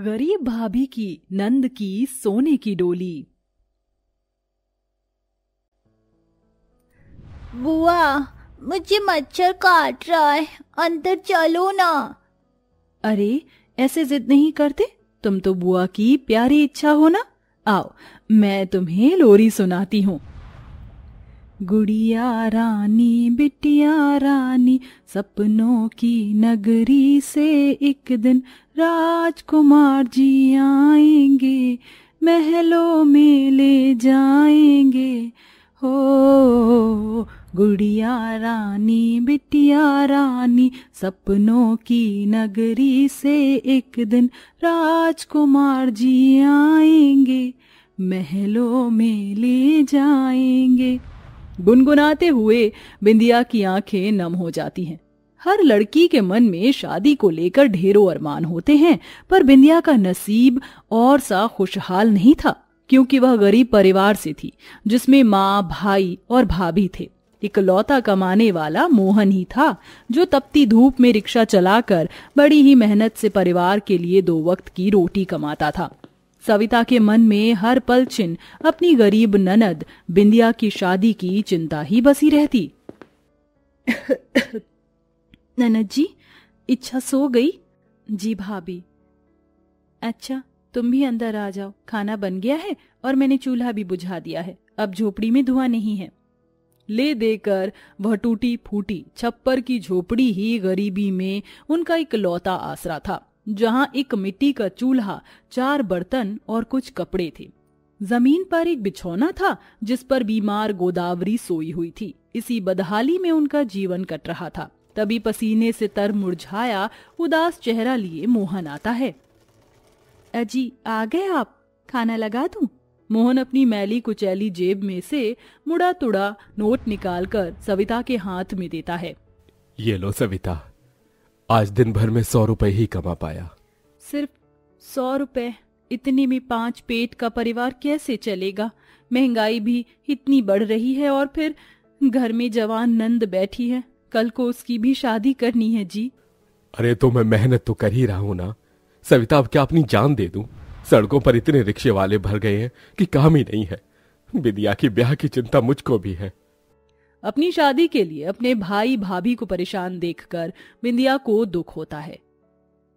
गरीब भाभी की नंद की सोने की डोली। बुआ, मुझे मच्छर काट रहा है, अंदर चलो ना। अरे ऐसे जिद नहीं करते, तुम तो बुआ की प्यारी इच्छा हो ना। आओ मैं तुम्हें लोरी सुनाती हूँ। गुड़िया रानी बिटिया रानी, सपनों की नगरी से एक दिन राजकुमार जी आएंगे, महलों में ले जाएंगे। हो गुड़िया रानी बिटिया रानी, सपनों की नगरी से एक दिन राजकुमार जी आएंगे, महलों में ले जाएंगे। गुनगुनाते हुए बिंदिया की आंखें नम हो जाती हैं। हर लड़की के मन में शादी को लेकर ढेरों अरमान होते हैं, पर बिंदिया का नसीब और सा खुशहाल नहीं था, क्योंकि वह गरीब परिवार से थी, जिसमें माँ, भाई और भाभी थे। इकलौता कमाने वाला मोहन ही था, जो तपती धूप में रिक्शा चलाकर बड़ी ही मेहनत से परिवार के लिए 2 वक्त की रोटी कमाता था। सविता के मन में हर पल छिन अपनी गरीब ननद बिंदिया की शादी की चिंता ही बसी रहती। ननद जी, इच्छा सो गई? जी भाभी। अच्छा तुम भी अंदर आ जाओ, खाना बन गया है और मैंने चूल्हा भी बुझा दिया है, अब झोपड़ी में धुआं नहीं है। ले देकर वह टूटी फूटी छप्पर की झोपड़ी ही गरीबी में उनका इकलौता आसरा था, जहां एक मिट्टी का चूल्हा, 4 बर्तन और कुछ कपड़े थे। जमीन पर एक बिछौना था, जिस पर बीमार गोदावरी सोई हुई थी। इसी बदहाली में उनका जीवन कट रहा था। तभी पसीने से तर मुरझाया उदास चेहरा लिए मोहन आता है। अजी आ गए आप, खाना लगा दूं? मोहन अपनी मैली कुचैली जेब में से मुड़ा तुड़ा नोट निकालकर सविता के हाथ में देता है। ये लो सविता, आज दिन भर में 100 रुपए ही कमा पाया। सिर्फ 100 रुपए? इतने में 5 पेट का परिवार कैसे चलेगा? महंगाई भी इतनी बढ़ रही है, और फिर घर में जवान नंद बैठी है, कल को उसकी भी शादी करनी है जी। अरे तो मैं मेहनत तो कर ही रहा हूं ना सविता, अब क्या अपनी जान दे दूं? सड़कों पर इतने रिक्शे वाले भर गए हैं कि काम ही नहीं है। बिंदिया की ब्याह की चिंता मुझको भी है। अपनी शादी के लिए अपने भाई भाभी को परेशान देखकर बिंदिया को दुख होता है।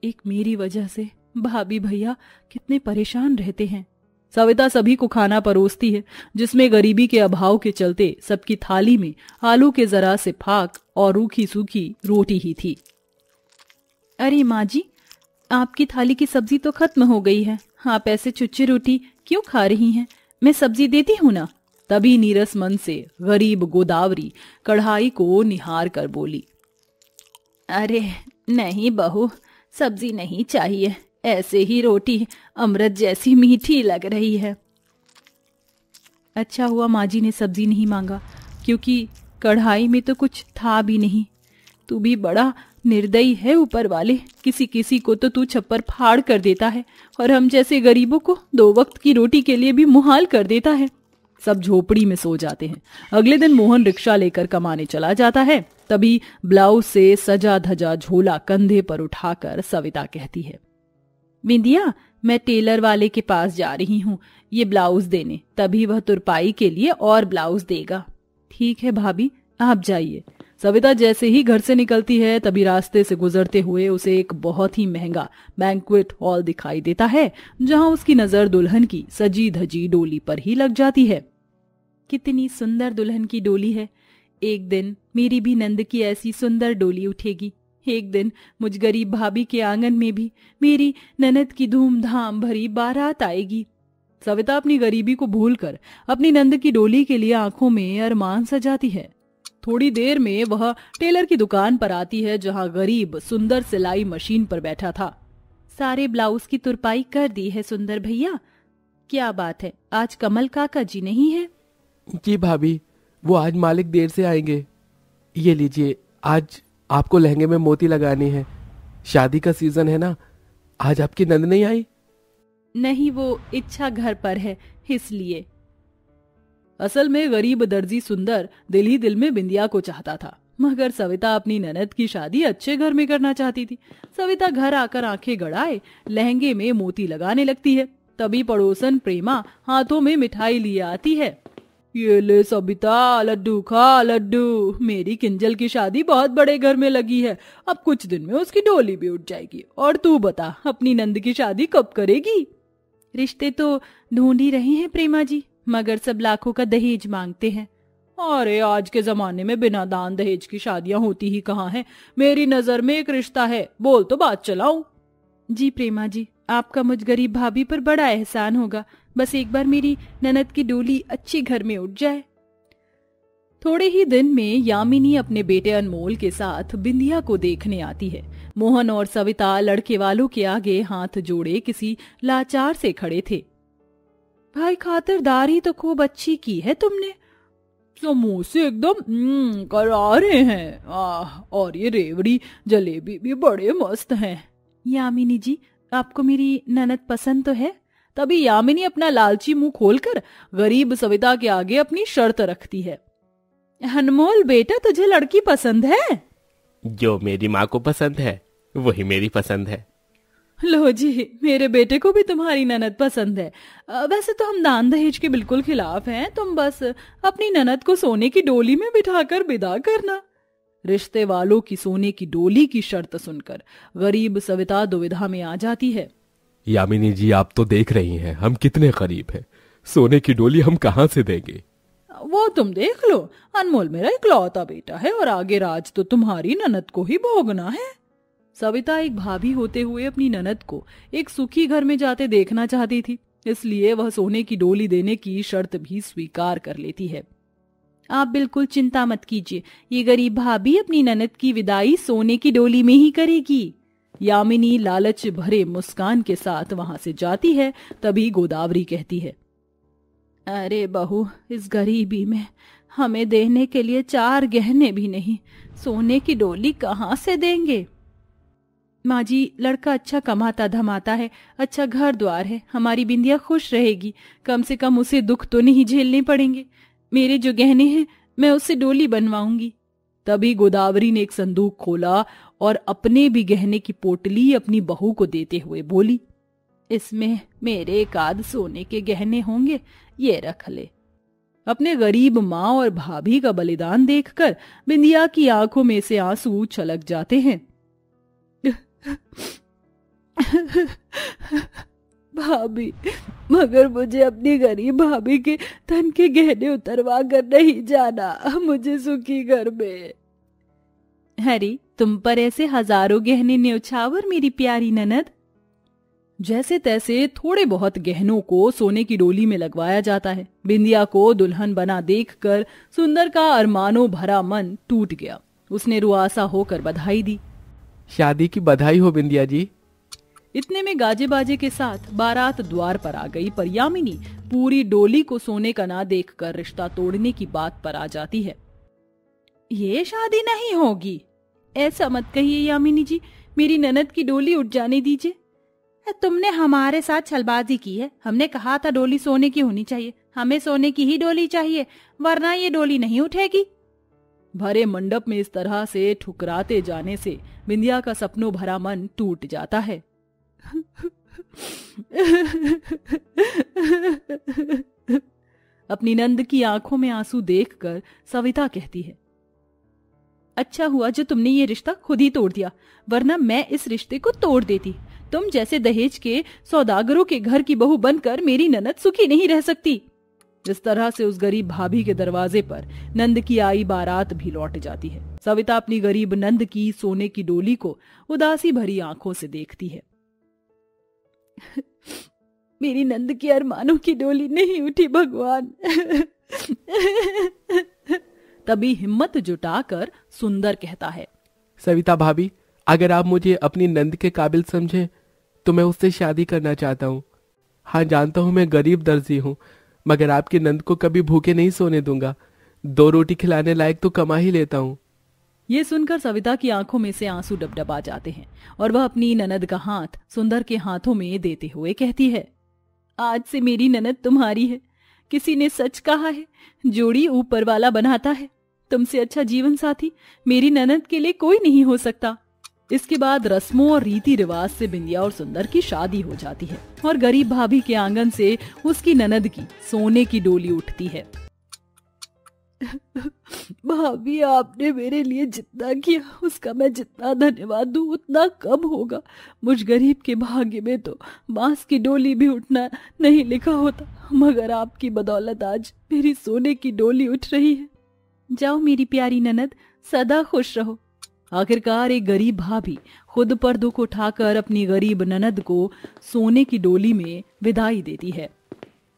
एक मेरी वजह से भाभी भैया कितने परेशान रहते हैं। सविता सभी को खाना परोसती है, जिसमें गरीबी के अभाव के चलते सबकी थाली में आलू के जरा से फाक और रूखी सूखी रोटी ही थी। अरे माँ जी, आपकी थाली की सब्जी तो खत्म हो गई है, आप ऐसे चुच्ची रोटी क्यों खा रही हैं? मैं सब्जी देती हूँ ना। तभी नीरस मन से गरीब गोदावरी कढ़ाई को निहार कर बोली। अरे नहीं बहू, सब्जी नहीं चाहिए, ऐसे ही रोटी अमृत जैसी मीठी लग रही है। अच्छा हुआ माँ जी ने सब्जी नहीं मांगा, क्योंकि कढ़ाई में तो कुछ था भी नहीं। तू भी बड़ा निर्दयी है ऊपर वाले, किसी किसी को तो तू छप्पर फाड़ कर देता है, और हम जैसे गरीबों को 2 वक्त की रोटी के लिए भी मुहाल कर देता है। सब झोपड़ी में सो जाते हैं। अगले दिन मोहन रिक्शा लेकर कमाने चला जाता है। तभी ब्लाउज से सजा धजा झोला कंधे पर उठाकर सविता कहती है, बिंदिया मैं टेलर वाले के पास जा रही हूँ ये ब्लाउज देने, तभी वह तुरपाई के लिए और ब्लाउज देगा। ठीक है भाभी, आप जाइए। सविता जैसे ही घर से निकलती है, तभी रास्ते से गुजरते हुए उसे एक बहुत ही महंगा बैंक्वेट हॉल दिखाई देता है, जहां उसकी नजर दुल्हन की सजी धजी डोली पर ही लग जाती है। कितनी सुंदर दुल्हन की डोली है। एक दिन मेरी भी नंद की ऐसी सुंदर डोली उठेगी। एक दिन मुझ गरीब भाभी के आंगन में भी मेरी ननद की धूमधाम भरी बारात आएगी। सविता अपनी गरीबी को भूलकर अपनी नंद की डोली के लिए आंखों में अरमान सजाती है। थोड़ी देर में वह टेलर की दुकान पर आती है, जहां गरीब सुंदर सिलाई मशीन पर बैठा था। सारे ब्लाउज की तुरपाई कर दी है सुंदर भैया। क्या बात है, आज कमल काका जी नहीं है? जी भाभी, वो आज मालिक देर से आएंगे। ये लीजिए, आज आपको लहंगे में मोती लगाने हैं, शादी का सीजन है ना। आज आपकी नंद नहीं आई? नहीं, वो इच्छा घर पर है, इसलिए। असल में गरीब दर्जी सुंदर दिल ही दिल में बिंदिया को चाहता था, मगर सविता अपनी ननद की शादी अच्छे घर में करना चाहती थी। सविता घर आकर आंखें गड़ाए लहंगे में मोती लगाने लगती है। तभी पड़ोसन प्रेमा हाथों में मिठाई लिए आती है। ये ले सविता, लड्डू खा लड्डू, मेरी किंजल की शादी बहुत बड़े घर में लगी है, अब कुछ दिन में उसकी डोली भी उठ जाएगी। और तू बता, अपनी नंद की शादी कब करेगी? रिश्ते तो ढूंढ ही रहे हैं प्रेमा जी, मगर सब लाखों का दहेज मांगते हैं। अरे आज के जमाने में बिना दान दहेज की शादियां होती ही कहाँ हैं? मेरी नजर में एक रिश्ता है, बोल तो बात चलाऊं। जी प्रेमा जी, आपका मुझ गरीब भाभी पर बड़ा एहसान होगा, बस एक बार मेरी ननद की डोली अच्छी घर में उठ जाए। थोड़े ही दिन में यामिनी अपने बेटे अनमोल के साथ बिंदिया को देखने आती है। मोहन और सविता लड़के वालों के आगे हाथ जोड़े किसी लाचार से खड़े थे। भाई खातिरदारी तो खूब अच्छी की है तुमने, समोसे एकदम करारे हैं, और ये रेवड़ी जलेबी भी बड़े मस्त हैं। यामिनी जी, आपको मेरी ननद पसंद तो है? तभी यामिनी अपना लालची मुंह खोलकर गरीब सविता के आगे अपनी शर्त रखती है। अनमोल बेटा, तुझे लड़की पसंद है? जो मेरी माँ को पसंद है वही मेरी पसंद है। लो जी, मेरे बेटे को भी तुम्हारी ननद पसंद है। वैसे तो हम दान दहेज के बिल्कुल खिलाफ हैं, तुम बस अपनी ननद को सोने की डोली में बिठाकर विदा करना। रिश्ते वालों की सोने की डोली की शर्त सुनकर गरीब सविता दुविधा में आ जाती है। यामिनी जी, आप तो देख रही हैं हम कितने गरीब हैं, सोने की डोली हम कहाँ से देंगे? वो तुम देख लो, अनमोल मेरा इकलौता बेटा है और आगे राज तो तुम्हारी ननद को ही भोगना है। सविता एक भाभी होते हुए अपनी ननद को एक सुखी घर में जाते देखना चाहती थी, इसलिए वह सोने की डोली देने की शर्त भी स्वीकार कर लेती है। आप बिल्कुल चिंता मत कीजिए, ये गरीब भाभी अपनी ननद की विदाई सोने की डोली में ही करेगी। यामिनी लालच भरे मुस्कान के साथ वहां से जाती है। तभी गोदावरी कहती है, अरे बहू, इस गरीबी में हमें देने के लिए 4 गहने भी नहीं, सोने की डोली कहाँ से देंगे? माँ जी, लड़का अच्छा कमाता धमाता है, अच्छा घर द्वार है, हमारी बिंदिया खुश रहेगी, कम से कम उसे दुख तो नहीं झेलने पड़ेंगे। मेरे जो गहने हैं मैं उससे डोली बनवाऊंगी। तभी गोदावरी ने एक संदूक खोला और अपने भी गहने की पोटली अपनी बहू को देते हुए बोली, इसमें मेरे एक आध सोने के गहने होंगे, ये रख ले। अपने गरीब माँ और भाभी का बलिदान देखकर बिंदिया की आंखों में से आंसू छलक जाते हैं। भाभी, मगर मुझे अपनी गरीब भाभी के धन के गहने उतरवा कर नहीं जाना, मुझे सुखी घर में। हरी, तुम पर ऐसे हजारों गहने न्यौछावर मेरी प्यारी ननद। जैसे तैसे थोड़े बहुत गहनों को सोने की डोली में लगवाया जाता है। बिंदिया को दुल्हन बना देखकर सुंदर का अरमानों भरा मन टूट गया। उसने रुआसा होकर बधाई दी। शादी की बधाई हो बिंदिया जी। इतने में गाजे बाजे के साथ बारात द्वार पर आ गई, पर यामिनी पूरी डोली को सोने का ना देखकर रिश्ता तोड़ने की बात पर आ जाती है। ये शादी नहीं होगी, ऐसा मत कहिए यामिनी जी, मेरी ननद की डोली उठ जाने दीजिए। तुमने हमारे साथ छलबाजी की है, हमने कहा था डोली सोने की होनी चाहिए, हमें सोने की ही डोली चाहिए, वरना ये डोली नहीं उठेगी। भरे मंडप में इस तरह से ठुकराते जाने से बिंदिया का सपनों भरा मन टूट जाता है। अपनी नंद की आंखों में आंसू देखकर सविता कहती है, अच्छा हुआ जो तुमने ये रिश्ता खुद ही तोड़ दिया, वरना मैं इस रिश्ते को तोड़ देती। तुम जैसे दहेज के सौदागरों के घर की बहू बनकर मेरी ननद सुखी नहीं रह सकती। इस तरह से उस गरीब भाभी के दरवाजे पर नंद की आई बारात भी लौट जाती है। सविता अपनी गरीब नंद की सोने की डोली को उदासी भरी आंखों से देखती है। मेरी नंद की अरमानों की डोली नहीं उठी भगवान। तभी हिम्मत जुटाकर सुंदर कहता है, सविता भाभी, अगर आप मुझे अपनी नंद के काबिल समझे तो मैं उससे शादी करना चाहता हूँ। हाँ, जानता हूँ मैं गरीब दर्जी हूँ, मगर आपकी नंद को कभी भूखे नहीं सोने दूंगा। 2 रोटी खिलाने लायक तो कमा ही लेता हूँ। ये सुनकर सविता की आंखों में से आंसू डबडबा जाते हैं और वह अपनी ननद का हाथ सुंदर के हाथों में देते हुए कहती है, आज से मेरी ननद तुम्हारी है। किसी ने सच कहा है, जोड़ी ऊपर वाला बनाता है। तुमसे अच्छा जीवन साथी मेरी ननद के लिए कोई नहीं हो सकता। इसके बाद रस्मों और रीति रिवाज से बिंदिया और सुंदर की शादी हो जाती है और गरीब भाभी के आंगन से उसकी ननद की सोने की डोली उठती है। भाभी, आपने मेरे लिए जितना किया उसका मैं जितना धन्यवाद दूं उतना कम होगा। मुझ गरीब के भाग्य में तो बांस की डोली भी उठना नहीं लिखा होता, मगर आपकी बदौलत आज मेरी सोने की डोली उठ रही है। जाओ मेरी प्यारी ननद, सदा खुश रहो। आखिरकार एक गरीब भाभी खुद पर दुख उठाकर अपनी गरीब ननद को सोने की डोली में विदाई देती है।